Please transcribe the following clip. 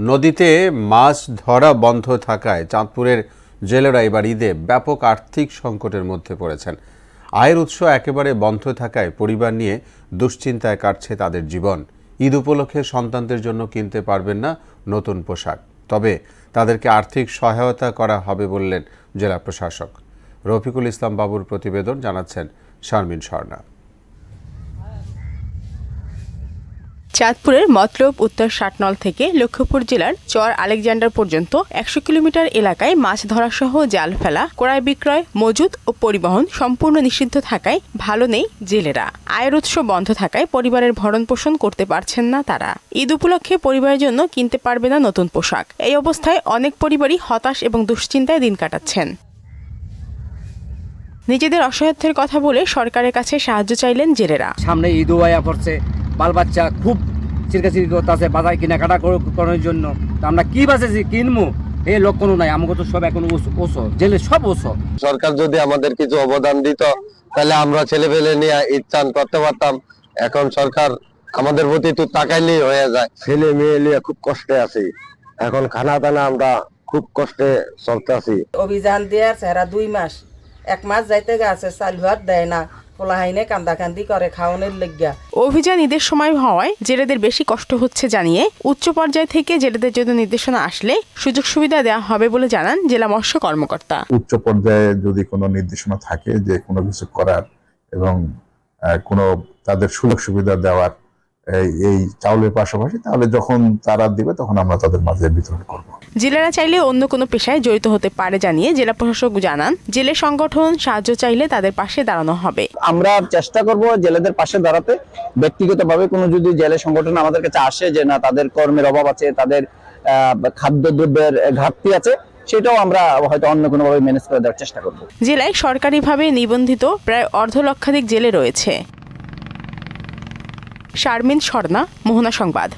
নদীতে মাছ ধরা বন্ধ থাকায় চাঁদপুরের জেলেরা এবার ঈদে ব্যাপক আর্থিক সংকটের মধ্যে পড়েছেন। আয়ের উৎস একেবারে বন্ধ থাকায় পরিবার নিয়ে দুশ্চিন্তায় কাটছে তাদের জীবন। ঈদ উপলক্ষে সন্তানদের জন্য কিনতে পারবেন না নতুন পোশাক, তবে তাদেরকে আর্থিক সহায়তা করা হবে বললেন জেলা প্রশাসক। রফিকুল ইসলাম বাবুর প্রতিবেদন, জানাচ্ছেন শারমিন স্বর্ণা। চাঁদপুরের মতলব উত্তর ষাটনল থেকে লক্ষ্মীপুর জেলার চর আলেকজান্ডার পর্যন্ত ১০০ কিলোমিটার এলাকায় মাছ ধরা সহ জাল ফেলা, ক্রয় বিক্রয়, মজুত ও পরিবহন সম্পূর্ণ নিষিদ্ধ থাকায় ভালো নেই জেলেরা। আয়ের উৎস বন্ধ থাকায় পরিবারের ভরণ পোষণ করতে পারছেন না তারা। ঈদ উপলক্ষে পরিবারের জন্য কিনতে পারবে না নতুন পোশাক। এই অবস্থায় অনেক পরিবারই হতাশ এবং দুশ্চিন্তায় দিন কাটাচ্ছেন। নিজেদের অসহায়ত্বের কথা বলে সরকারের কাছে সাহায্য চাইলেন জেলেরা। সামনে ঈদ আয়া পড়ছে, বাল বাচ্চা খুব চিরকাচিরি করতেছে বাজার কেনাকাটা করার জন্য। আমরা কি বাঁচেছি কিনবো এই লোক কোনো নাই, আমাকে তো সব এখন ওসো জেলে সব ওসো। সরকার যদি আমাদের কিছু অবদান দিত তাহলে আমরা ছেলে পেলে নিয়ে ঈদ চান করতে পারতাম। এখন সরকার আমাদের প্রতি একটু তাকাইলেই হয়ে যায়। ছেলে মেয়ে নিয়ে খুব কষ্টে আছি, এখন খানা দানা আমরা খুব কষ্টে চলতে আছি। অভিযান দেওয়ার সেরা ২ মাস, ১ মাস যাইতে গেছে, চাল ভাত দেয় না, পোলাহাইনে কান্দাকান্দি করে খাওয়ানোর লেগিয়া। অভিযান ঈদের সময় হওয়ায় জেলেদের বেশি কষ্ট হচ্ছে জানিয়ে উচ্চ পর্যায় থেকে জেলেদের জন্য নির্দেশনা আসলে সুযোগ সুবিধা দেওয়া হবে বলে জানান জেলা মৎস্য কর্মকর্তা। উচ্চ পর্যায়ে যদি কোনো নির্দেশনা থাকে যে কোনো কিছু করার এবং কোনো তাদের সুযোগ সুবিধা দেওয়ার এই চাউলের পাশাপাশি, তাহলে যখন তারা দিবে তখন আমরা তাদের মাঝে বিতরণ করব। জেলেরা চাইলে অন্য কোনো পেশায় জড়িত হতে পারে জানিয়ে জেলা প্রশাসক জানান, জেলে সংগঠন সাহায্য চাইলে তাদের পাশে দাঁড়ানো হবে। আমরা চেষ্টা করব জেলেদের পাশে দাঁড়াতে। ব্যক্তিগতভাবে কোনো যদি জেলে সংগঠন আমাদের কাছে আসে যে না তাদের কর্মের অভাব আছে, তাদের খাদ্যদ্রব্যের ঘাটতি আছে, সেটাও আমরা হয়তো অন্য কোনোভাবে ম্যানেজ করে দেওয়ার চেষ্টা করব। জেলায় সরকারিভাবে নিবন্ধিত প্রায় ১.৫ লক্ষাধিক জেলে রয়েছে। শারমিন স্বর্ণা, মোহনা সংবাদ।